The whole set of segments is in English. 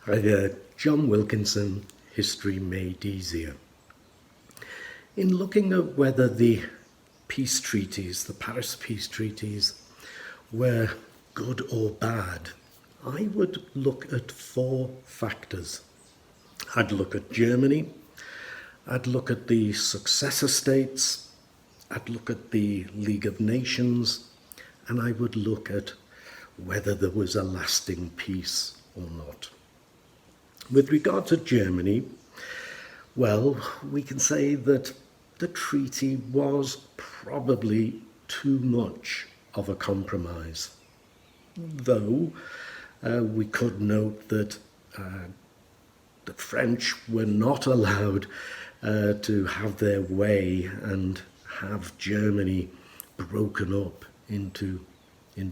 Hi there, John Wilkinson, History Made Easier. In looking at whether the peace treaties, the Paris peace treaties, were good or bad, I would look at 4 factors. I'd look at Germany, I'd look at the successor states, I'd look at the League of Nations, and I would look at whether there was a lasting peace or not. With regard to Germany, well, we can say that the treaty was probably too much of a compromise. Though we could note that the French were not allowed to have their way and have Germany broken up into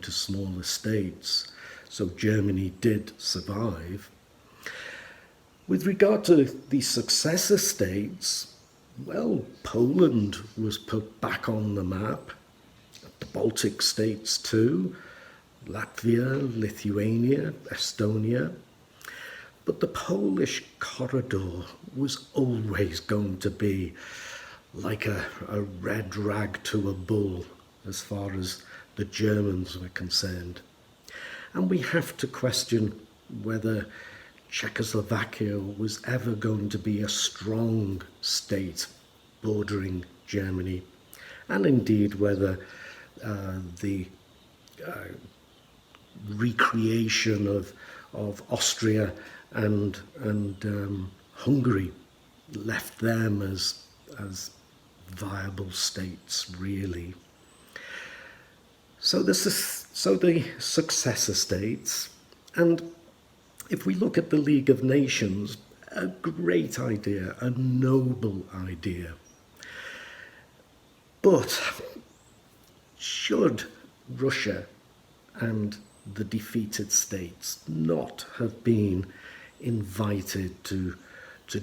smaller states. So Germany did survive. With regard to the successor states, well, Poland was put back on the map, the Baltic states too, Latvia, Lithuania, Estonia. But the Polish corridor was always going to be like a red rag to a bull as far as the Germans were concerned. And we have to question whether Czechoslovakia was ever going to be a strong state bordering Germany, and indeed whether the recreation of Austria and Hungary left them as viable states, really. So the successor states, and if we look at the League of Nations, a great idea, a noble idea. But should Russia and the defeated states not have been invited to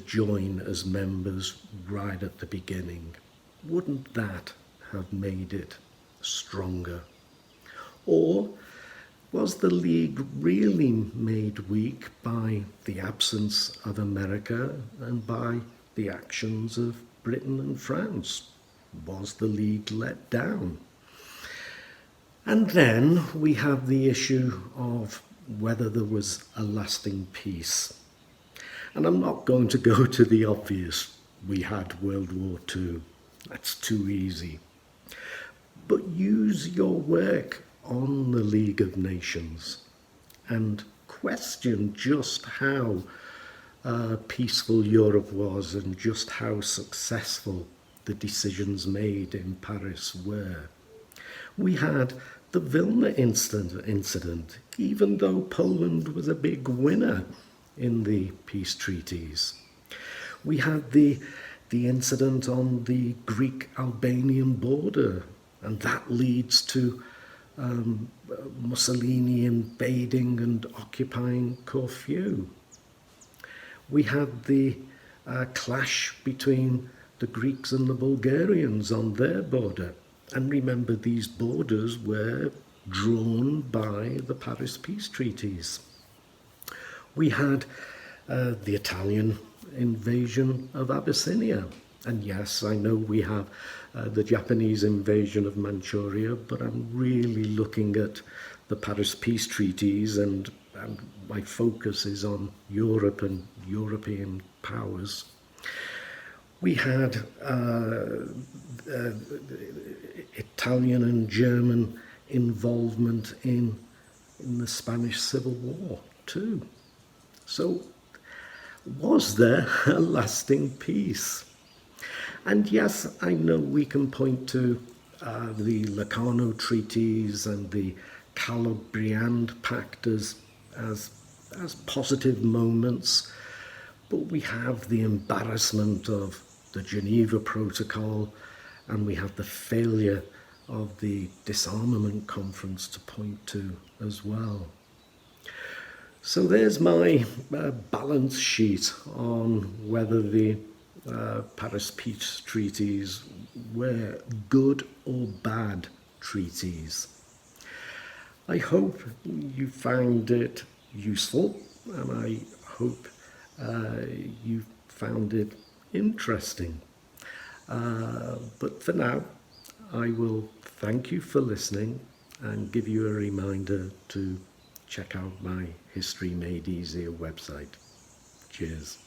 join as members right at the beginning? Wouldn't that have made it stronger? Or was the League really made weak by the absence of America and by the actions of Britain and France? Was the League let down? And then we have the issue of whether there was a lasting peace. And I'm not going to go to the obvious. We had World War II. That's too easy. But use your work on the League of Nations and question just how peaceful Europe was and just how successful the decisions made in Paris were. We had the Vilna incident, even though Poland was a big winner in the peace treaties. We had the incident on the Greek-Albanian border, and that leads to Mussolini invading and occupying Corfu. We had the clash between the Greeks and the Bulgarians on their border. And remember, these borders were drawn by the Paris peace treaties. We had the Italian invasion of Abyssinia. And yes, I know we have the Japanese invasion of Manchuria, but I'm really looking at the Paris peace treaties, and my focus is on Europe and European powers. We had Italian and German involvement in the Spanish Civil War too. So was there a lasting peace? And yes, I know we can point to the Locarno treaties and the Calais-Briand Pact as positive moments, but we have the embarrassment of the Geneva Protocol, and we have the failure of the disarmament conference to point to as well. So there's my balance sheet on whether the Paris peace treaties were good or bad treaties. I hope you found it useful, and I hope you found it interesting. But for now, I will thank you for listening and give you a reminder to check out my History Made Easier website. Cheers.